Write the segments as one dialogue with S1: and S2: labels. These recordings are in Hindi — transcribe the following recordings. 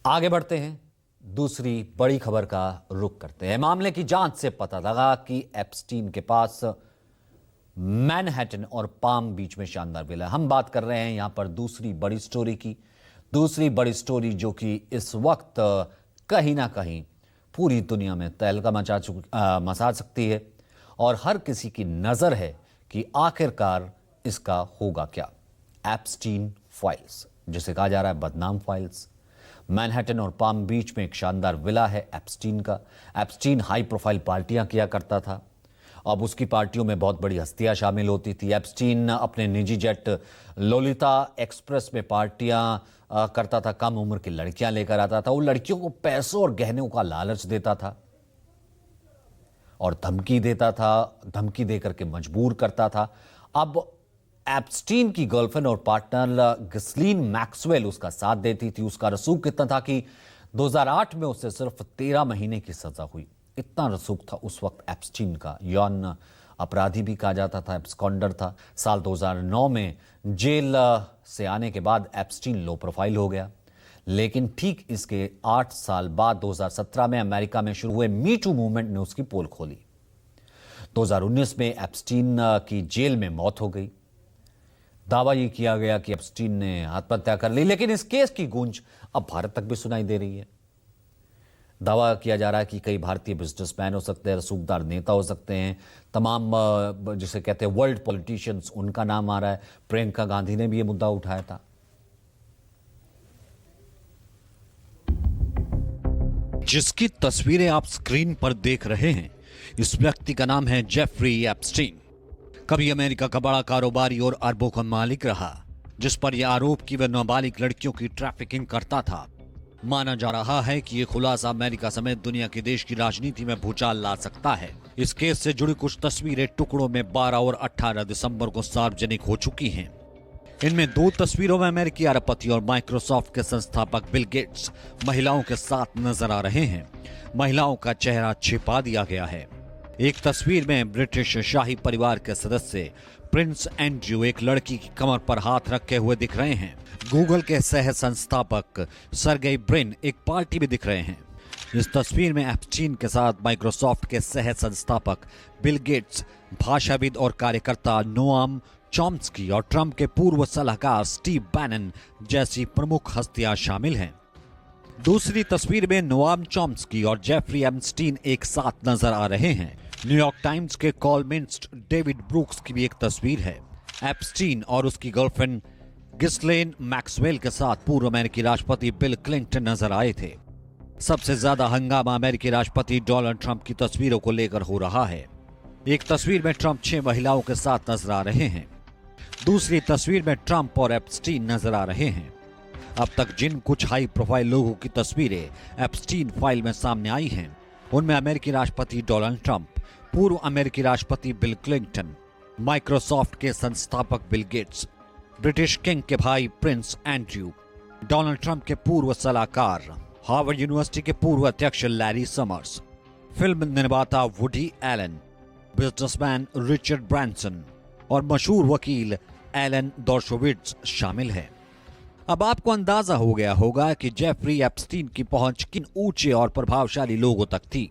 S1: आगे बढ़ते हैं, दूसरी बड़ी खबर का रुख करते हैं। मामले की जांच से पता लगा कि एप्स्टीन के पास मैनहट्टन और पाम बीच में शानदार विला। हम बात कर रहे हैं यहां पर दूसरी बड़ी स्टोरी की। दूसरी बड़ी स्टोरी जो कि इस वक्त कहीं ना कहीं पूरी दुनिया में तहलका मचा सकती है और हर किसी की नजर है कि आखिरकार इसका होगा क्या। एप्स्टीन फाइल्स, जिसे कहा जा रहा है बदनाम फाइल्स। मैनहट्टन और पाम बीच में एक शानदार विला है एप्स्टीन का। एप्स्टीन हाई प्रोफाइल पार्टियां किया करता था। अब उसकी पार्टियों में बहुत बड़ी हस्तियां शामिल होती थी। एप्स्टीन अपने निजी जेट लोलिता एक्सप्रेस में पार्टियां करता था। कम उम्र की लड़कियां लेकर आता था। वो लड़कियों को पैसों और गहनों का लालच देता था और धमकी देता था, धमकी देकर के मजबूर करता था। अब एप्स्टीन की गर्लफ्रेंड और पार्टनर गिस्लीन मैक्सवेल उसका साथ देती थी। उसका रसूख कितना था कि 2008 में उसे सिर्फ 13 महीने की सजा हुई। इतना रसूख था उस वक्त एप्स्टीन का। यौन अपराधी भी कहा जाता था, एब्सकॉन्डर था। साल 2009 में जेल से आने के बाद एप्स्टीन लो प्रोफाइल हो गया। लेकिन ठीक इसके 8 साल बाद 2017 में अमेरिका में शुरू हुए मी टू मूवमेंट ने उसकी पोल खोली। 2019 में एप्स्टीन की जेल में मौत हो गई। दावा यह किया गया कि एप्स्टीन ने आत्महत्या कर ली, लेकिन इस केस की गूंज अब भारत तक भी सुनाई दे रही है। दावा किया जा रहा है कि कई भारतीय बिजनेसमैन हो सकते हैं, रसूखदार नेता हो सकते हैं, तमाम जिसे कहते हैं वर्ल्ड पॉलिटिशियंस, उनका नाम आ रहा है। प्रियंका गांधी ने भी यह मुद्दा उठाया था।
S2: जिसकी तस्वीरें आप स्क्रीन पर देख रहे हैं, इस व्यक्ति का नाम है जेफरी एप्स्टीन। कभी अमेरिका का बड़ा कारोबारी और अरबों का मालिक रहा, जिस पर यह आरोप कि वह नाबालिग लड़कियों की ट्रैफिकिंग करता था। माना जा रहा है कि यह खुलासा अमेरिका समेत दुनिया के देश की राजनीति में भूचाल ला सकता है। इस केस से जुड़ी कुछ तस्वीरें टुकड़ों में 12 और 18 दिसंबर को सार्वजनिक हो चुकी हैं। इनमें 2 तस्वीरों में अमेरिकी अरबपति और माइक्रोसॉफ्ट के संस्थापक बिल गेट्स महिलाओं के साथ नजर आ रहे हैं। महिलाओं का चेहरा छिपा दिया गया है। एक तस्वीर में ब्रिटिश शाही परिवार के सदस्य प्रिंस एंड्रयू एक लड़की की कमर पर हाथ रखे हुए दिख रहे हैं। गूगल के सह संस्थापक सर्गेई ब्रिन एक पार्टी में दिख रहे हैं। इस तस्वीर में एप्स्टीन के साथ माइक्रोसॉफ्ट के सह संस्थापक बिल गेट्स, भाषाविद और कार्यकर्ता नोआम चॉम्स्की और ट्रंप के पूर्व सलाहकार स्टीव बैनन जैसी प्रमुख हस्तियां शामिल हैं। दूसरी तस्वीर में नोआम चॉम्स्की और जेफरी एप्स्टीन एक साथ नजर आ रहे हैं। न्यूयॉर्क टाइम्स के कॉलमिस्ट डेविड ब्रूक्स की भी एक तस्वीर है। एप्स्टीन और उसकी गर्लफ्रेंड गिस्लेन मैक्सवेल के साथ पूर्व अमेरिकी राष्ट्रपति बिल क्लिंटन नजर आए थे। सबसे ज्यादा हंगामा अमेरिकी राष्ट्रपति डोनाल्ड ट्रंप की तस्वीरों को लेकर हो रहा है। एक तस्वीर में ट्रंप 6 महिलाओं के साथ नजर आ रहे हैं। दूसरी तस्वीर में ट्रंप और एप्स्टीन नजर आ रहे हैं। अब तक जिन कुछ हाई प्रोफाइल लोगों की तस्वीरें एप्स्टीन फाइल में सामने आई हैं, उनमें अमेरिकी राष्ट्रपति डोनाल्ड ट्रंप, पूर्व अमेरिकी राष्ट्रपति बिल क्लिंटन, माइक्रोसॉफ्ट के संस्थापक बिल गेट्स, ब्रिटिश किंग के भाई प्रिंस एंड्रयू, डोनाल्ड ट्रंप के पूर्व सलाहकार, हार्वर्ड यूनिवर्सिटी के पूर्व अध्यक्ष लैरी समर्स, फिल्म निर्माता Woody Allen, businessman Richard Branson और मशहूर वकील एलन डॉर्शोविट्ज शामिल हैं। अब आपको अंदाजा हो गया होगा कि जेफरी एप्स्टीन की पहुंच किन ऊंचे और प्रभावशाली लोगों तक थी।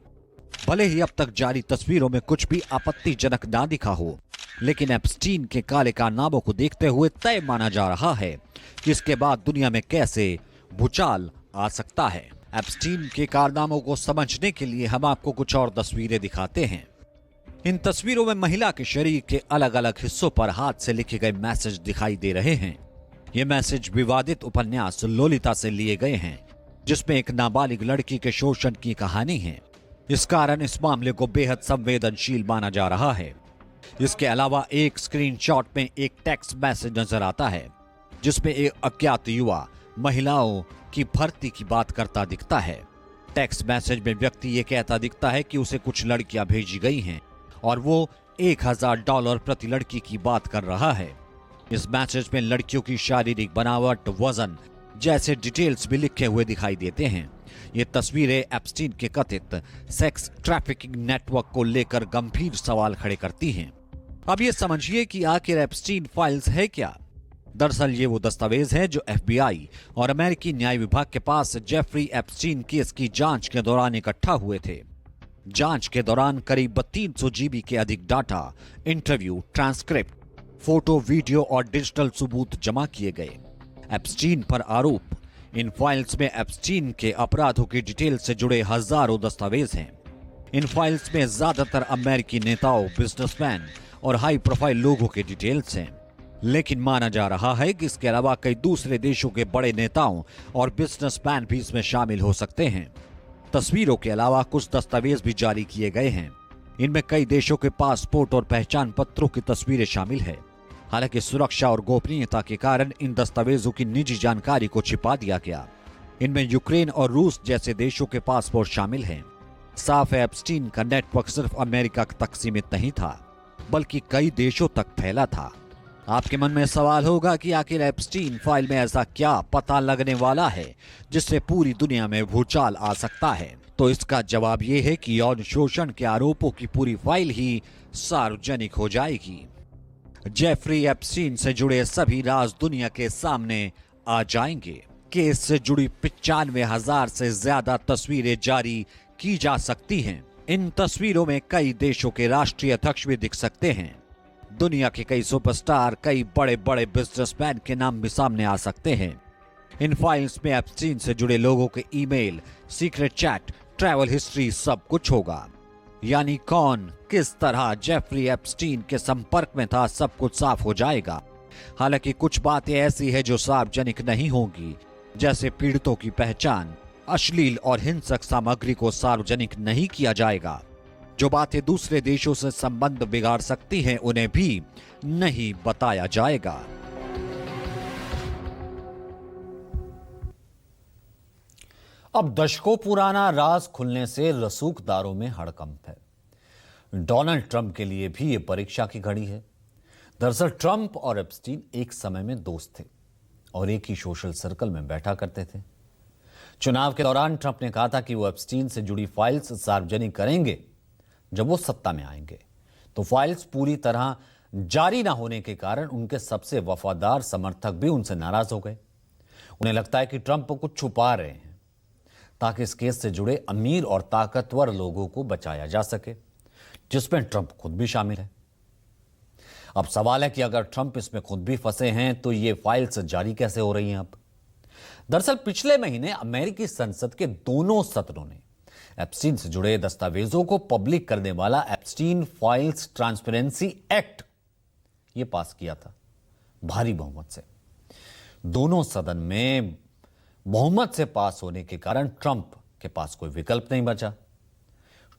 S2: भले ही अब तक जारी तस्वीरों में कुछ भी आपत्तिजनक ना दिखा हो, लेकिन एप्स्टीन के काले कारनामों को देखते हुए तय माना जा रहा है कि इसके बाद दुनिया में कैसे भूचाल आ सकता है। एप्स्टीन के कारनामों को समझने के लिए हम आपको कुछ और तस्वीरें दिखाते हैं। इन तस्वीरों में महिला के शरीर के अलग अलग हिस्सों पर हाथ से लिखे गए मैसेज दिखाई दे रहे हैं। ये मैसेज विवादित उपन्यास लोलिता से लिए गए हैं, जिसमें एक नाबालिग लड़की के शोषण की कहानी है। इस कारण इस मामले को बेहद संवेदनशील माना जा रहा है। इसके अलावा एक स्क्रीनशॉट में एक टेक्स्ट मैसेज नजर आता है, जिसमें एक अज्ञात युवा महिलाओं की भर्ती की बात करता दिखता है। टेक्स्ट मैसेज में व्यक्ति ये कहता दिखता है कि उसे कुछ लड़कियां भेजी गई हैं और वो $1000 प्रति लड़की की बात कर रहा है। इस मैसेज में लड़कियों की शारीरिक बनावट, वजन जैसे डिटेल्स भी लिखे हुए दिखाई देते हैं। ये तस्वीरें एप्स्टीन के कथित सेक्स ट्रैफिकिंग नेटवर्क को लेकर गंभीर सवाल खड़े करती हैं। अब ये समझिए कि आखिर एप्स्टीन फाइल्स है क्या। दरअसल ये वो दस्तावेज है जो एफबीआई और अमेरिकी न्याय विभाग के पास जेफरी एप्स्टीन केस की जांच के दौरान इकट्ठा हुए थे। जांच के दौरान करीब 300 जीबी के अधिक data, interview, transcript, photo, video और डिजिटल सबूत जमा किए गए। एप्स्टीन पर आरोप। इन फाइल्स में एप्स्टीन के अपराधों की डिटेल से जुड़े हजारों दस्तावेज हैं। इन फाइल्स में ज्यादातर अमेरिकी नेताओं, बिजनेसमैन और हाई प्रोफाइल लोगों के डिटेल्स हैं। लेकिन माना जा रहा है कि इसके अलावा कई दूसरे देशों के बड़े नेताओं और बिजनेसमैन भी इसमें शामिल हो सकते हैं। तस्वीरों के अलावा कुछ दस्तावेज भी जारी किए गए हैं। इनमें कई देशों के पासपोर्ट और पहचान पत्रों की तस्वीरें शामिल है। हालांकि सुरक्षा और गोपनीयता के कारण इन दस्तावेजों की निजी जानकारी को छिपा दिया गया। इनमें यूक्रेन और रूस जैसे देशों के पासपोर्ट शामिल हैं। साफ है, एप्स्टीन का नेटवर्क सिर्फ अमेरिका तक सीमित नहीं था, बल्कि कई देशों तक फैला था। आपके मन में सवाल होगा कि आखिर एप्स्टीन फाइल में ऐसा क्या पता लगने वाला है जिससे पूरी दुनिया में भूचाल आ सकता है। तो इसका जवाब ये है कि यौन शोषण के आरोपों की पूरी फाइल ही सार्वजनिक हो जाएगी। जेफरी एप्स्टीन से जुड़े सभी राज दुनिया के सामने आ जाएंगे। केस से जुड़ी 95,000 से ज्यादा तस्वीरें जारी की जा सकती हैं। इन तस्वीरों में कई देशों के राष्ट्रीय अध्यक्ष भी दिख सकते हैं। दुनिया के कई सुपरस्टार, कई बड़े बड़े बिजनेसमैन के नाम भी सामने आ सकते हैं। इन फाइल्स में एप्स्टीन से जुड़े लोगों के email, secret chat, travel history सब कुछ होगा। यानी कौन किस तरह जेफरी एप्स्टीन के संपर्क में था, सब कुछ साफ हो जाएगा। हालांकि कुछ बातें ऐसी है जो सार्वजनिक नहीं होंगी, जैसे पीड़ितों की पहचान, अश्लील और हिंसक सामग्री को सार्वजनिक नहीं किया जाएगा। जो बातें दूसरे देशों से संबंध बिगाड़ सकती हैं, उन्हें भी नहीं बताया जाएगा।
S1: अब दशकों पुराना राज खुलने से रसूखदारों में हड़कंप है। डोनाल्ड ट्रंप के लिए भी यह परीक्षा की घड़ी है। दरअसल ट्रंप और एप्स्टीन एक समय में दोस्त थे और एक ही सोशल सर्कल में बैठा करते थे। चुनाव के दौरान ट्रंप ने कहा था कि वो एप्स्टीन से जुड़ी फाइल्स सार्वजनिक करेंगे जब वो सत्ता में आएंगे। तो फाइल्स पूरी तरह जारी ना होने के कारण उनके सबसे वफादार समर्थक भी उनसे नाराज हो गए। उन्हें लगता है कि ट्रंप कुछ छुपा रहे हैं ताकि इस केस से जुड़े अमीर और ताकतवर लोगों को बचाया जा सके, जिसमें ट्रंप खुद भी शामिल है। अब सवाल है कि अगर ट्रंप इसमें खुद भी फंसे हैं तो ये फाइल्स जारी कैसे हो रही हैं। अब दरअसल पिछले महीने अमेरिकी संसद के दोनों सदनों ने एप्स्टीन से जुड़े दस्तावेजों को पब्लिक करने वाला एप्स्टीन फाइल्स ट्रांसपेरेंसी एक्ट यह पास किया था भारी बहुमत से। दोनों सदन में बहुमत से पास होने के कारण ट्रंप के पास कोई विकल्प नहीं बचा।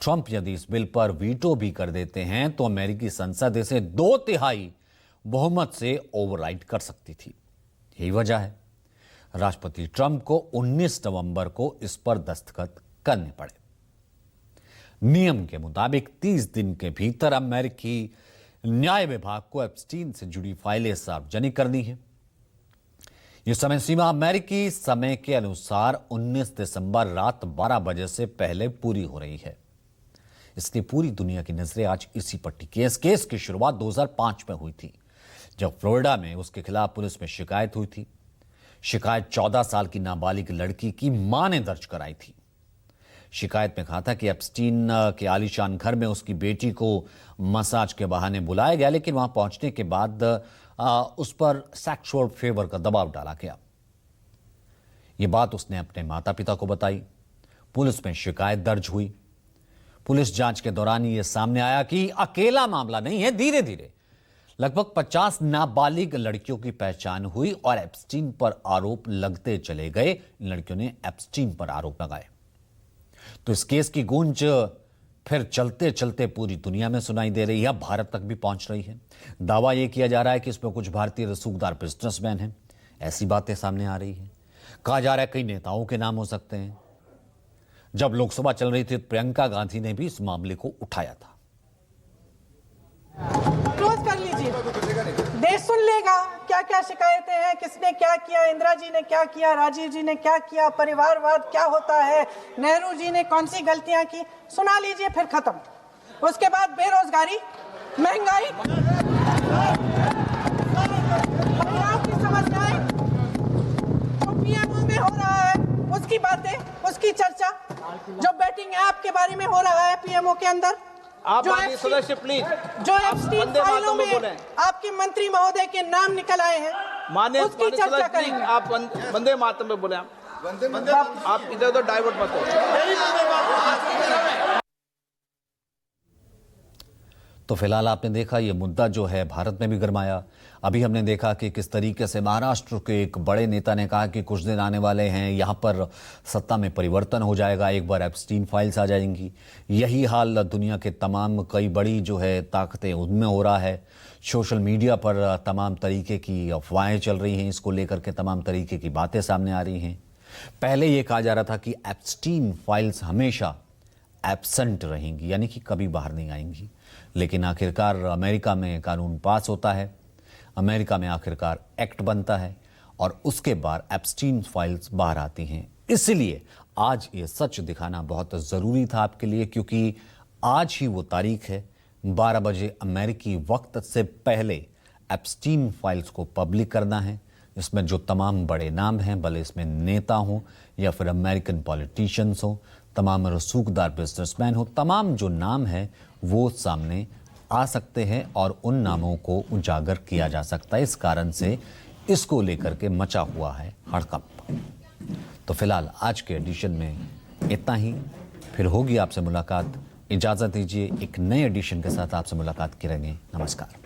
S1: ट्रंप यदि इस बिल पर वीटो भी कर देते हैं तो अमेरिकी संसद इसे 2/3 बहुमत से ओवरराइड कर सकती थी। यही वजह है राष्ट्रपति ट्रंप को 19 नवंबर को इस पर दस्तखत करने पड़े। नियम के मुताबिक 30 दिन के भीतर अमेरिकी न्याय विभाग को एप्स्टीन से जुड़ी फाइलें सार्वजनिक करनी है। यह समय सीमा अमेरिकी समय के अनुसार 19 दिसंबर रात 12 बजे से पहले पूरी हो रही है। इसलिए पूरी दुनिया की नजरें आज इसी पर टिकी हैं। इस केस की शुरुआत 2005 में हुई थी, जब फ्लोरिडा में उसके खिलाफ पुलिस में शिकायत हुई थी। शिकायत 14 साल की नाबालिग लड़की की मां ने दर्ज कराई थी। शिकायत में कहा था कि एप्स्टीन के आलीशान घर में उसकी बेटी को मसाज के बहाने बुलाया गया, लेकिन वहां पहुंचने के बाद उस पर सेक्सुअल फेवर का दबाव डाला गया। यह बात उसने अपने माता पिता को बताई। पुलिस में शिकायत दर्ज हुई। पुलिस जांच के दौरान यह सामने आया कि अकेला मामला नहीं है। धीरे धीरे लगभग 50 नाबालिग लड़कियों की पहचान हुई और एप्स्टीन पर आरोप लगते चले गए। इन लड़कियों ने एप्स्टीन पर आरोप लगाए तो इस केस की गूंज फिर चलते चलते पूरी दुनिया में सुनाई दे रही है, भारत तक भी पहुंच रही है। दावा यह किया जा रहा है कि इसमें कुछ भारतीय रसूखदार बिजनेसमैन हैं। ऐसी बातें सामने आ रही है। कहा जा रहा है कई नेताओं के नाम हो सकते हैं। जब लोकसभा चल रही थी, प्रियंका गांधी ने भी इस मामले को उठाया था।
S3: क्लोज कर लीजिए, देश सुन लेगा क्या क्या शिकायतें हैं, किसने क्या किया, इंदिरा जी ने क्या किया, राजीव जी ने क्या किया, परिवारवाद क्या होता है, नेहरू जी ने कौन सी गलतियां की, सुना लीजिए, फिर खत्म। उसके बाद बेरोजगारी, महंगाई, आपकी पीएमओ में हो रहा है उसकी बातें, उसकी चर्चा, जो बैटिंग ऐप के बारे में हो रहा है पीएमओ के अंदर,
S4: आप सदस्य प्लीज,
S3: जो एप्स्टीन फाइलों में
S4: बोले
S3: आपके मंत्री महोदय के नाम निकल आए हैं, उसकी चर्चा करेंगे।
S4: आप वंदे मातरम में बोले, आप इधर उधर डाइवर्ट मत हो।
S1: तो फिलहाल आपने देखा ये मुद्दा जो है भारत में भी गरमाया। अभी हमने देखा कि किस तरीके से महाराष्ट्र के एक बड़े नेता ने कहा कि कुछ दिन आने वाले हैं, यहाँ पर सत्ता में परिवर्तन हो जाएगा, एक बार एप्स्टीन फाइल्स आ जाएंगी। यही हाल दुनिया के तमाम कई बड़ी जो है ताकतें उनमें हो रहा है। सोशल मीडिया पर तमाम तरीके की अफवाहें चल रही हैं, इसको लेकर के तमाम तरीके की बातें सामने आ रही हैं। पहले ये कहा जा रहा था कि एप्स्टीन फाइल्स हमेशा एब्सेंट रहेंगी, यानी कि कभी बाहर नहीं आएंगी। लेकिन आखिरकार अमेरिका में कानून पास होता है, अमेरिका में आखिरकार एक्ट बनता है और उसके बाद एप्स्टीन फाइल्स बाहर आती हैं। इसलिए आज ये सच दिखाना बहुत ज़रूरी था आपके लिए, क्योंकि आज ही वो तारीख है 12 बजे अमेरिकी वक्त से पहले एप्स्टीन फाइल्स को पब्लिक करना है। इसमें जो तमाम बड़े नाम हैं, भले इसमें नेता हों या फिर अमेरिकन पॉलिटिशियंस हों, तमाम रसूखदार बिजनेसमैन हो, तमाम जो नाम है वो सामने आ सकते हैं और उन नामों को उजागर किया जा सकता है। इस कारण से इसको लेकर के मचा हुआ है हड़कंप। तो फिलहाल आज के एडिशन में इतना ही, फिर होगी आपसे मुलाकात। इजाज़त दीजिए, एक नए एडिशन के साथ आपसे मुलाकात करेंगे। नमस्कार।